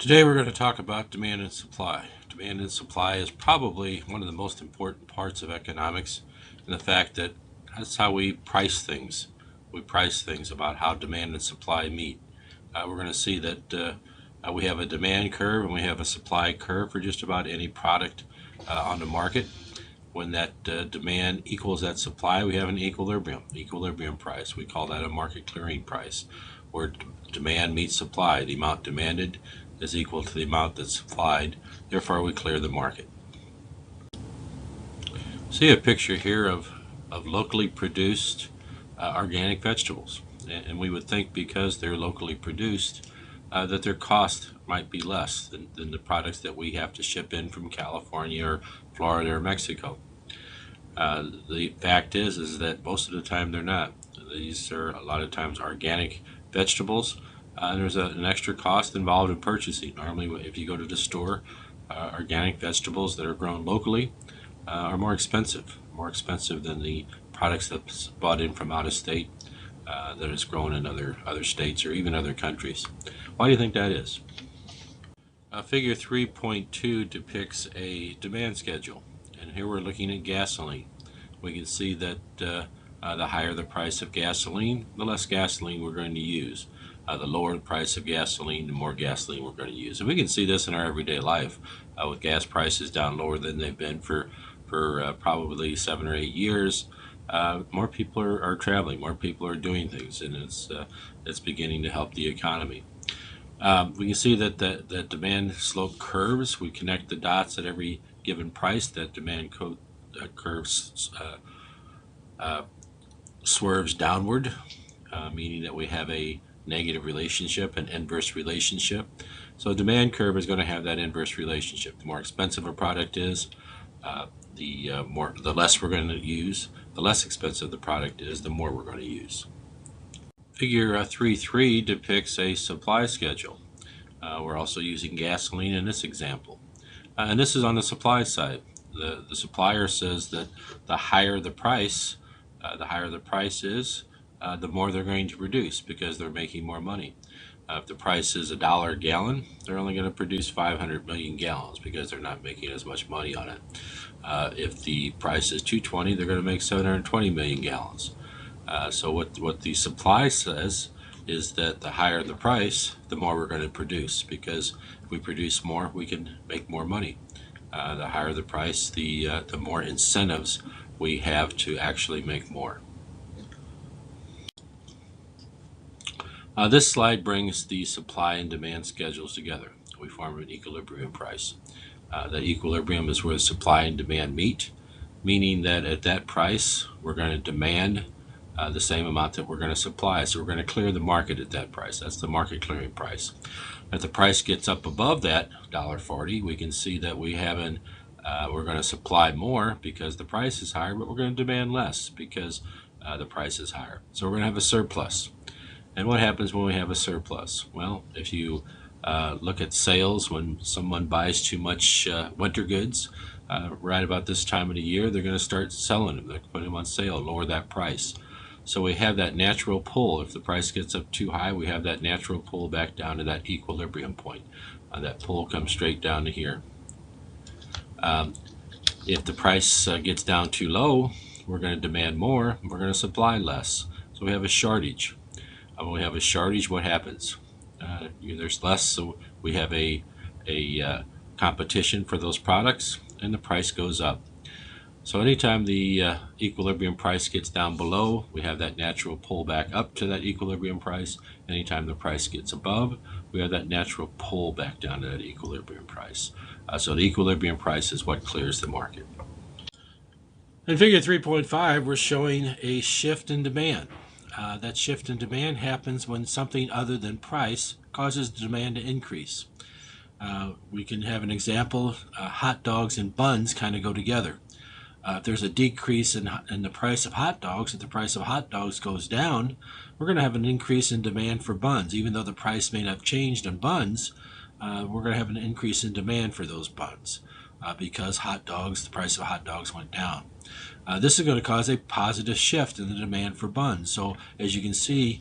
Today we're going to talk about demand and supply. Demand and supply is probably one of the most important parts of economics, and the fact that that's how we price things. We price things about how demand and supply meet. We're going to see that we have a demand curve and we have a supply curve for just about any product on the market. When that demand equals that supply, we have an equilibrium price. We call that a market clearing price, where demand meets supply. The amount demanded is equal to the amount that's supplied, therefore we clear the market. See a picture here of locally produced organic vegetables, and we would think because they're locally produced that their cost might be less than the products that we have to ship in from California or Florida or Mexico. The fact is that most of the time they're not. These are a lot of times organic vegetables. There's an extra cost involved in purchasing. Normally, if you go to the store, organic vegetables that are grown locally are more expensive than the products that's bought in from out of state that is grown in other states or even other countries. Why do you think that is? Figure 3.2 depicts a demand schedule, and here we're looking at gasoline. We can see that the higher the price of gasoline, the less gasoline we're going to use. The lower the price of gasoline, the more gasoline we're going to use. And we can see this in our everyday life with gas prices down lower than they've been for probably 7 or 8 years. More people are traveling, more people are doing things, and it's beginning to help the economy. We can see that the demand slope curves. We connect the dots at every given price. That demand curve swerves downward, meaning that we have a negative relationship, an inverse relationship. So a demand curve is going to have that inverse relationship. The more expensive a product is, the less we're going to use. The less expensive the product is, the more we're going to use. Figure 3.3 depicts a supply schedule. We're also using gasoline in this example. And this is on the supply side. The supplier says that the higher the price is, the more they're going to produce because they're making more money. If the price is $1 a gallon, they're only going to produce 500 million gallons because they're not making as much money on it. If the price is $2.20, they're going to make 720 million gallons. So what the supply says is that the higher the price, the more we're going to produce, because if we produce more, we can make more money. The higher the price, the more incentives we have to actually make more. This slide brings the supply and demand schedules together. We form an equilibrium price. That equilibrium is where the supply and demand meet, meaning that at that price we're going to demand the same amount that we're going to supply. So we're going to clear the market at that price. That's the market clearing price. If the price gets up above that $1.40, we can see that we're going to supply more because the price is higher, but we're going to demand less because the price is higher. So we're going to have a surplus. And what happens when we have a surplus? Well, if you look at sales, when someone buys too much winter goods, right about this time of the year, they're going to start selling them. They're putting them on sale, lower that price. So we have that natural pull. If the price gets up too high, we have that natural pull back down to that equilibrium point. That pull comes straight down to here. If the price gets down too low, we're going to demand more. We're going to supply less. So we have a shortage. When we have a shortage, what happens? There's less, so we have a competition for those products, and the price goes up. So anytime the equilibrium price gets down below, we have that natural pull back up to that equilibrium price. Anytime the price gets above, we have that natural pull back down to that equilibrium price. So the equilibrium price is what clears the market. In figure 3.5, we're showing a shift in demand. That shift in demand happens when something other than price causes demand to increase. We can have an example. Hot dogs and buns kind of go together. If there's a decrease in the price of hot dogs, if the price of hot dogs goes down, we're going to have an increase in demand for buns. Even though the price may not have changed on buns, we're going to have an increase in demand for those buns because the price of hot dogs went down. This is going to cause a positive shift in the demand for buns. So as you can see,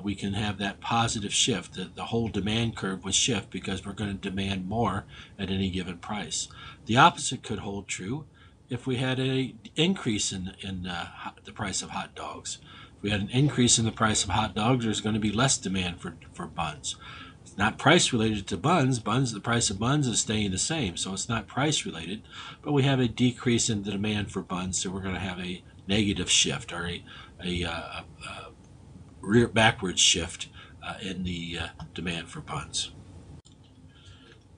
we can have that positive shift. The whole demand curve would shift because we're going to demand more at any given price. The opposite could hold true if we had an increase in the price of hot dogs. If we had an increase in the price of hot dogs, there's going to be less demand for buns. It's not price related to buns. The price of buns is staying the same, so it's not price related. But we have a decrease in the demand for buns, so we're going to have a negative shift, or a rear backwards shift in the demand for buns.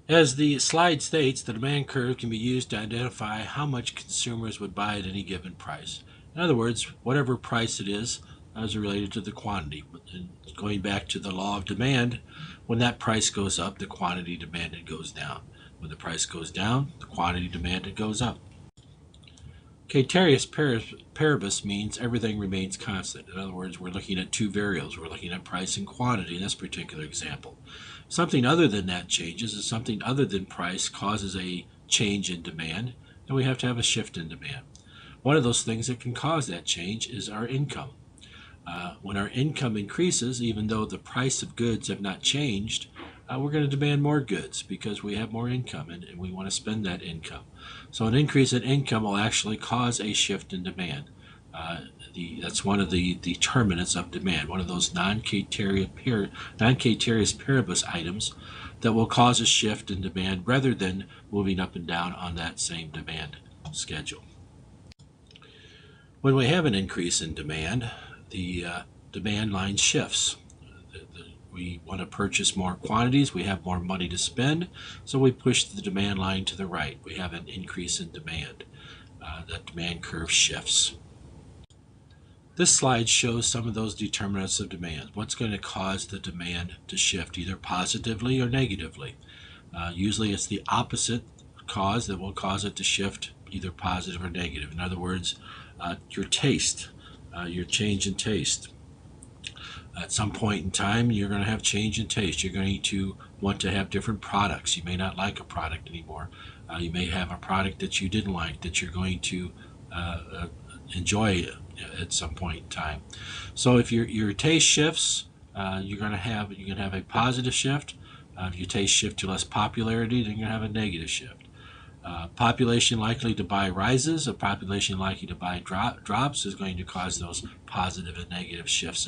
As the slide states, the demand curve can be used to identify how much consumers would buy at any given price. In other words, whatever price it is related to the quantity. And going back to the law of demand, when that price goes up, the quantity demanded goes down. When the price goes down, the quantity demanded goes up. Ceteris paribus means everything remains constant. In other words, we're looking at two variables. We're looking at price and quantity in this particular example. Something other than that changes, and something other than price causes a change in demand, and we have to have a shift in demand. One of those things that can cause that change is our income. When our income increases, even though the price of goods have not changed, we're going to demand more goods because we have more income and we want to spend that income. So an increase in income will actually cause a shift in demand. That's one of the determinants of demand, one of those non-ceteris paribus items that will cause a shift in demand rather than moving up and down on that same demand schedule. When we have an increase in demand, the demand line shifts. We want to purchase more quantities, we have more money to spend, so we push the demand line to the right. We have an increase in demand. That demand curve shifts. This slide shows some of those determinants of demand. What's going to cause the demand to shift either positively or negatively? Usually it's the opposite cause that will cause it to shift either positive or negative. In other words, your taste, your change in taste. At some point in time, you're going to have change in taste. You're going to want to have different products. You may not like a product anymore. You may have a product that you didn't like that you're going to enjoy at some point in time. So if your taste shifts, you're going to have a positive shift. If your taste shift to less popularity, then you're going to have a negative shift. Population likely to buy rises, a population likely to buy drops is going to cause those positive and negative shifts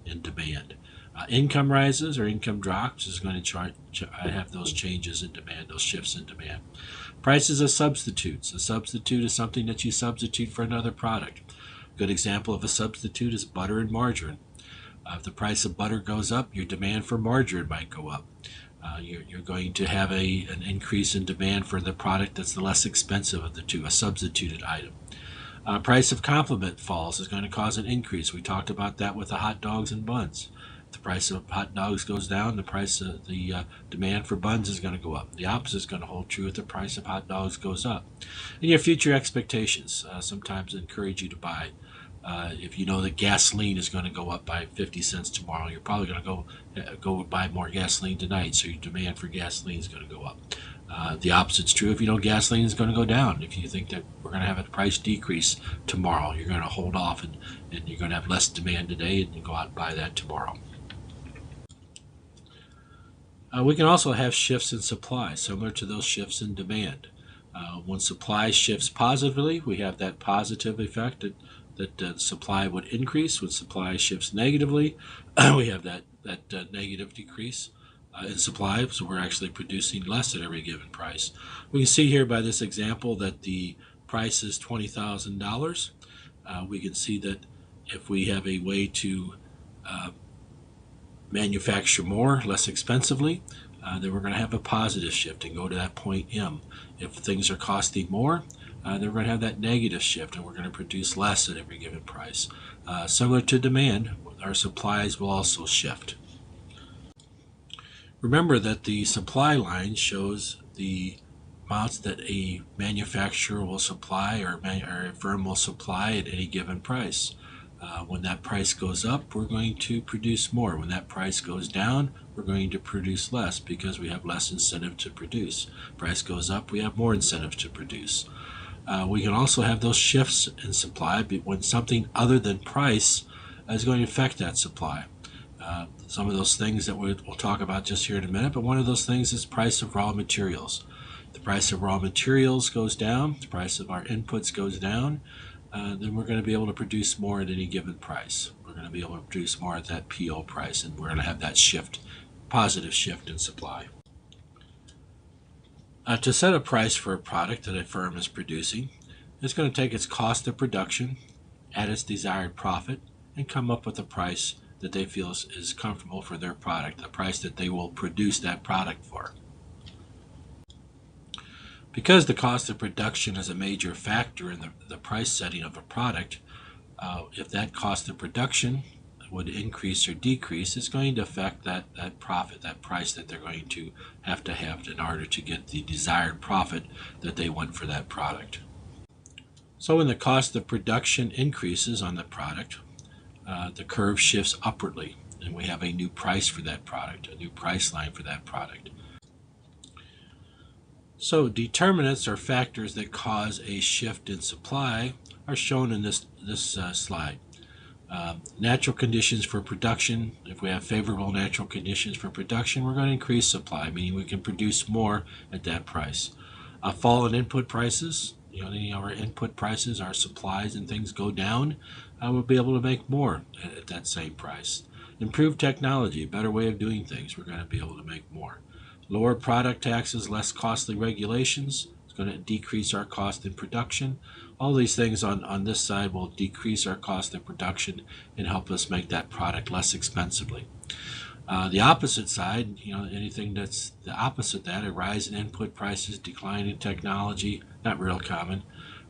in demand. Income rises or income drops is going to have those changes in demand, those shifts in demand. Prices of substitutes. A substitute is something that you substitute for another product. A good example of a substitute is butter and margarine. If the price of butter goes up, your demand for margarine might go up. You're going to have an increase in demand for the product that's the less expensive of the two, a substituted item. Price of complement falls is going to cause an increase. We talked about that with the hot dogs and buns. If the price of hot dogs goes down, the price of the demand for buns is going to go up. The opposite is going to hold true if the price of hot dogs goes up. And your future expectations sometimes encourage you to buy. If you know that gasoline is going to go up by 50 cents tomorrow, you're probably going to go buy more gasoline tonight, so your demand for gasoline is going to go up. The opposite's true if you know gasoline is going to go down. If you think that we're going to have a price decrease tomorrow, you're going to hold off and you're going to have less demand today and you go out and buy that tomorrow. We can also have shifts in supply, similar to those shifts in demand. When supply shifts positively, we have that positive effect that supply would increase. When supply shifts negatively, we have that negative decrease in supply, so we're actually producing less at every given price. We can see here by this example that the price is $20,000. We can see that if we have a way to manufacture more, less expensively, then we're going to have a positive shift and go to that point M. If things are costing more, then we're going to have that negative shift and we're going to produce less at every given price. Similar to demand, our supplies will also shift. Remember that the supply line shows the amounts that a manufacturer will supply or a firm will supply at any given price. When that price goes up, we're going to produce more. When that price goes down, we're going to produce less because we have less incentive to produce. Price goes up, we have more incentive to produce. We can also have those shifts in supply when something other than price is going to affect that supply. Some of those things that we'll talk about just here in a minute, but one of those things is price of raw materials. The price of raw materials goes down, the price of our inputs goes down, then we're going to be able to produce more at any given price. We're going to be able to produce more at that PO price, and we're going to have that shift, positive shift in supply. To set a price for a product that a firm is producing, it's going to take its cost of production, add its desired profit, and come up with a price that they feel is comfortable for their product, the price that they will produce that product for. Because the cost of production is a major factor in the price setting of a product, if that cost of production would increase or decrease, it's going to affect that profit, that price that they're going to have in order to get the desired profit that they want for that product. So when the cost of production increases on the product, the curve shifts upwardly, and we have a new price for that product, a new price line for that product. So determinants or factors that cause a shift in supply are shown in this slide. Natural conditions for production. If we have favorable natural conditions for production, we're going to increase supply, meaning we can produce more at that price. Fall in input prices. Any of our input prices, our supplies and things go down, we'll be able to make more at that same price. Improved technology, a better way of doing things, we're going to be able to make more. Lower product taxes, less costly regulations, it's going to decrease our cost in production. All these things on this side will decrease our cost in production and help us make that product less expensively. The opposite side, anything that's the opposite of that, a rise in input prices, decline in technology, not real common.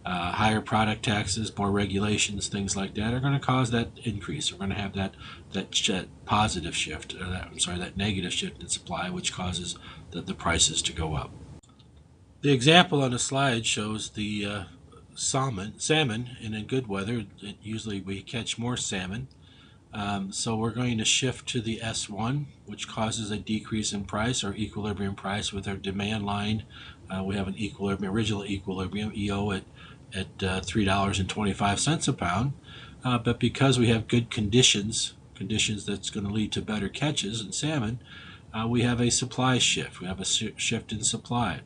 Higher product taxes, more regulations, things like that are going to cause that increase. We're going to have that positive shift, that negative shift in supply, which causes the prices to go up. The example on the slide shows the salmon, and in good weather, usually we catch more salmon. So we're going to shift to the S1, which causes a decrease in price or equilibrium price with our demand line. We have an original equilibrium, EO, at $3.25 a pound. But because we have good conditions that's going to lead to better catches in salmon, we have a supply shift. We have a shift in supply,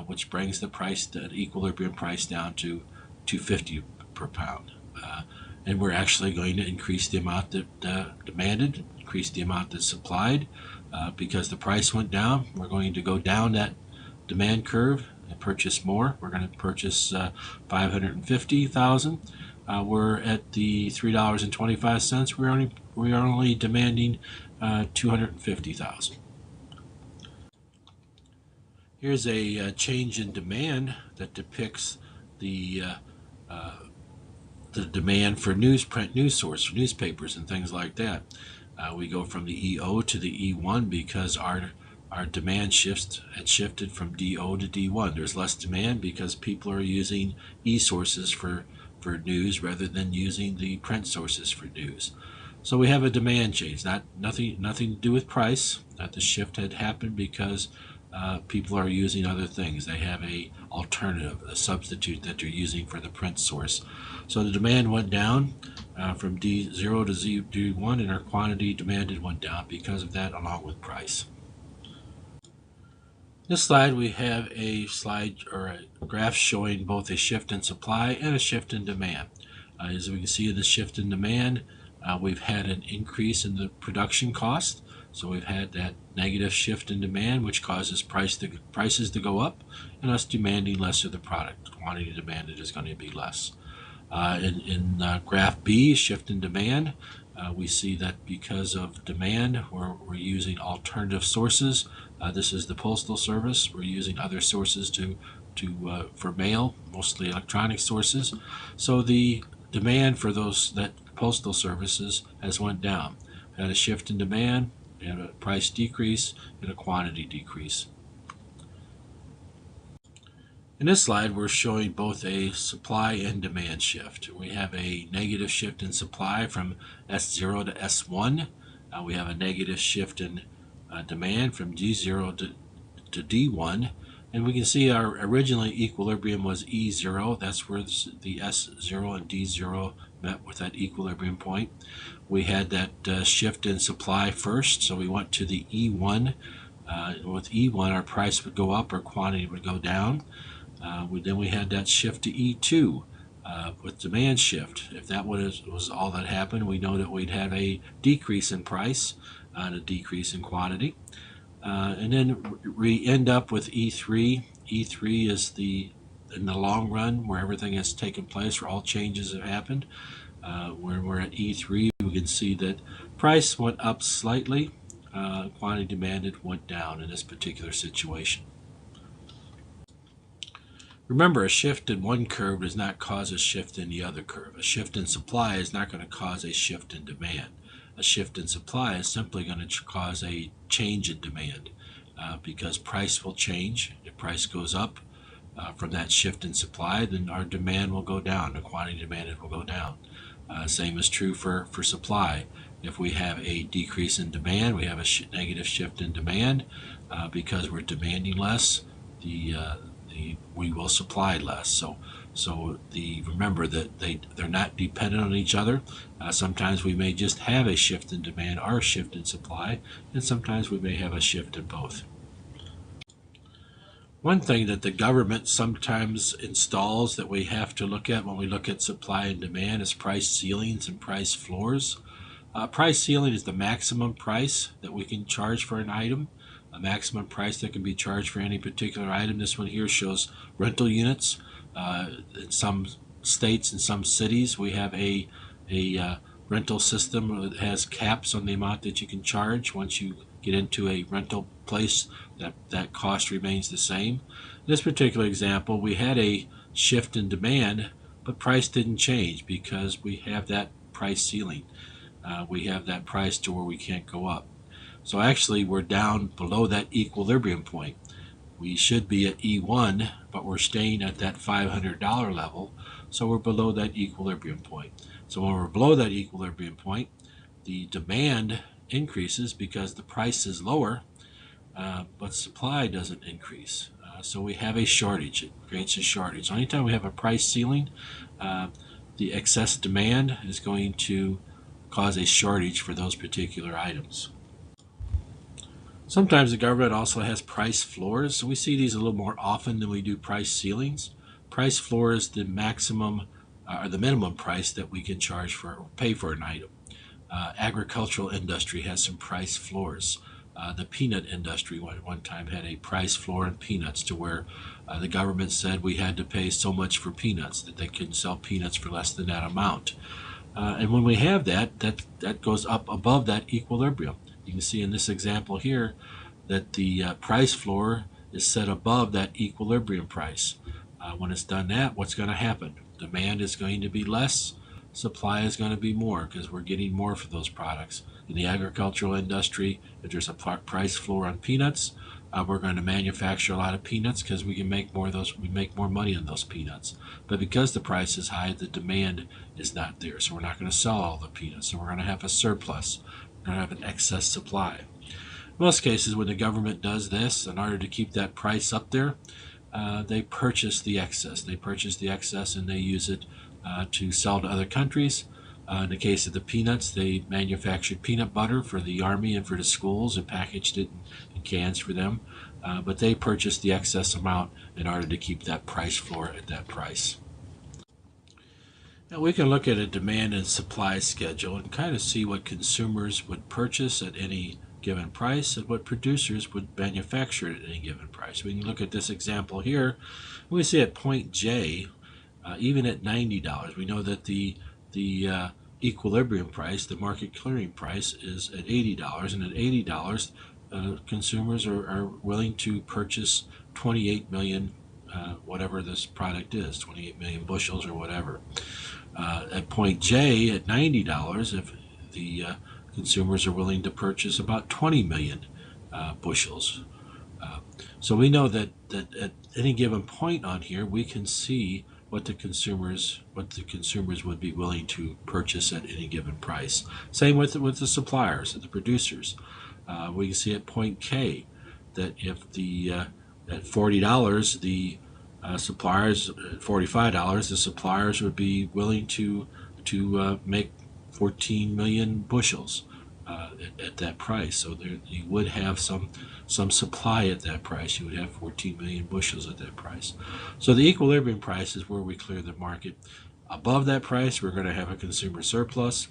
which brings the price, the equilibrium price, down to $2.50 per pound. And we're actually going to increase the amount that demanded, increase the amount that's supplied. Because the price went down, we're going to go down that demand curve and purchase more. We're going to purchase 550,000. We're at the $3.25. We are only demanding 250,000. Here's a change in demand that depicts the demand for print news source, for newspapers and things like that. We go from the EO to the E1 because our demand had shifted from DO to D1. There's less demand because people are using e-sources for news rather than using the print sources for news. So we have a demand change, nothing to do with price. The shift had happened because people are using other things. They have a alternative, a substitute that they're using for the print source. So the demand went down from D0 to D1, and our quantity demanded went down because of that, along with price. This slide, we have a graph showing both a shift in supply and a shift in demand. As we can see in the shift in demand, we've had an increase in the production cost. So we've had that negative shift in demand, which causes prices to go up, and us demanding less of the product. The quantity demanded is going to be less. In graph B, shift in demand, we see that because of demand, we're using alternative sources. This is the Postal Service. We're using other sources for mail, mostly electronic sources. So the demand for that postal services has went down. We had a shift in demand, we had a price decrease, and a quantity decrease. In this slide, we're showing both a supply and demand shift. We have a negative shift in supply from S0 to S1. We have a negative shift in demand from D0 to D1. And we can see our original equilibrium was E0. That's where the S0 and D0 met with that equilibrium point. We had that shift in supply first, so we went to the E1. With E1, our price would go up, our quantity would go down. Then we had that shift to E2 with demand shift. If that was all that happened, we know that we'd have a decrease in price and a decrease in quantity. And then we end up with E3. E3 is in the long run where everything has taken place, where all changes have happened. When we're at E3, we can see that price went up slightly, quantity demanded went down in this particular situation. Remember, a shift in one curve does not cause a shift in the other curve. A shift in supply is not going to cause a shift in demand. A shift in supply is simply going to cause a change in demand because price will change. If price goes up from that shift in supply, then our demand will go down. The quantity demanded will go down. Same is true for supply. If we have a decrease in demand, we have a negative shift in demand because we're demanding less. We will supply less. So remember that they're not dependent on each other. Sometimes we may just have a shift in demand or a shift in supply, and sometimes we may have a shift in both. One thing that the government sometimes installs that we have to look at when we look at supply and demand is price ceilings and price floors. Price ceiling is the maximum price that we can charge for an item, a maximum price that can be charged for any particular item. This one here shows rental units. In some states and some cities, we have a rental system that has caps on the amount that you can charge. Once you get into a rental place, that cost remains the same. In this particular example, we had a shift in demand, but price didn't change because we have that price ceiling. We have that price to where we can't go up. So actually we're down below that equilibrium point. We should be at E1, but we're staying at that $500 level, so we're below that equilibrium point. So when we're below that equilibrium point, the demand increases because the price is lower, but supply doesn't increase. So we have a shortage. It creates a shortage. So anytime we have a price ceiling, the excess demand is going to cause a shortage for those particular items. Sometimes the government also has price floors. So we see these a little more often than we do price ceilings. Price floor is the maximum or the minimum price that we can charge for or pay for an item. Agricultural industry has some price floors. The peanut industry one time had a price floor in peanuts to where the government said we had to pay so much for peanuts, that they couldn't sell peanuts for less than that amount. And when we have that goes up above that equilibrium. You can see in this example here that the price floor is set above that equilibrium price. When it's done that, what's going to happen? Demand is going to be less, supply is going to be more because we're getting more for those products. In the agricultural industry, if there's a price floor on peanuts, we're going to manufacture a lot of peanuts because we can make more of those. We make more money on those peanuts. But because the price is high, the demand is not there. So we're not going to sell all the peanuts. So we're going to have a surplus. We're going to have an excess supply. In most cases, when the government does this, in order to keep that price up there, they purchase the excess. They purchase the excess and they use it to sell to other countries. In the case of the peanuts, they manufactured peanut butter for the army and for the schools and packaged it in cans for them. But they purchased the excess amount in order to keep that price floor at that price. Now we can look at a demand and supply schedule and kind of see what consumers would purchase at any given price and what producers would manufacture at any given price. We can look at this example here. We see at point J, even at $90, we know that the equilibrium price, the market clearing price, is at $80, and at $80, consumers are willing to purchase 28 million, whatever this product is, 28 million bushels or whatever. At point J, at $90, if the consumers are willing to purchase about 20 million bushels. So we know that at any given point on here, we can see what the consumers would be willing to purchase at any given price. Same with the suppliers and the producers. We can see at point K that if at $40 the suppliers, at $45 the suppliers would be willing to to make 14 million bushels at that price. So there, you would have some supply at that price. You would have 14 million bushels at that price. So the equilibrium price is where we clear the market. Above that price, we're going to have a consumer surplus.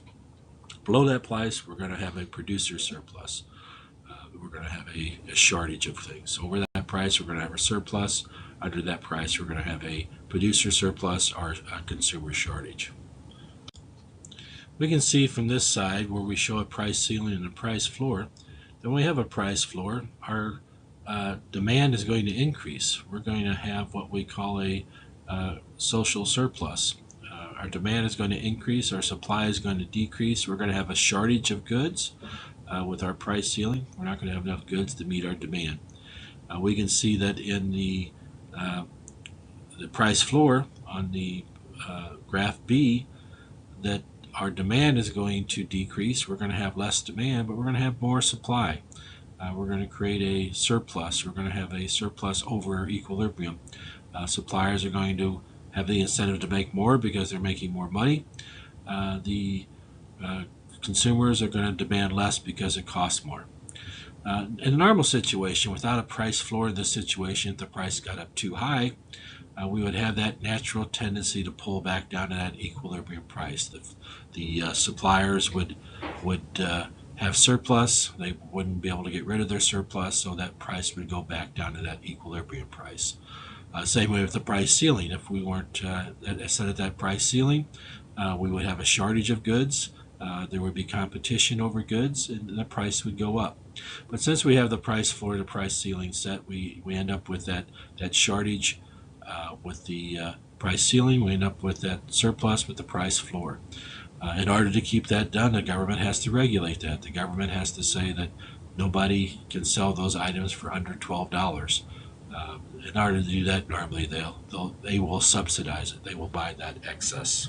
Below that price, we're going to have a producer surplus. We're going to have a shortage of things. Over that price, we're going to have a surplus. Under that price, we're going to have a producer surplus or a consumer shortage. We can see from this side where we show a price ceiling and a price floor. Then we have a price floor. Our demand is going to increase. We're going to have what we call a social surplus. Our demand is going to increase. Our supply is going to decrease. We're going to have a shortage of goods with our price ceiling. We're not going to have enough goods to meet our demand. We can see that in the price floor on the graph B that our demand is going to decrease. We're going to have less demand, but we're going to have more supply. We're going to create a surplus. We're going to have a surplus over equilibrium. Suppliers are going to have the incentive to make more because they're making more money. The consumers are going to demand less because it costs more. In a normal situation, without a price floor in this situation, if the price got up too high, we would have that natural tendency to pull back down to that equilibrium price. The suppliers would have surplus. They wouldn't be able to get rid of their surplus, so that price would go back down to that equilibrium price. Same way with the price ceiling. If we weren't set at that price ceiling, we would have a shortage of goods. There would be competition over goods, and the price would go up. But since we have the price floor, the price ceiling set, we end up with that shortage with the price ceiling. We end up with that surplus with the price floor. In order to keep that done, the government has to regulate that. The government has to say that nobody can sell those items for under $12. In order to do that, normally they will subsidize it. They will buy that excess.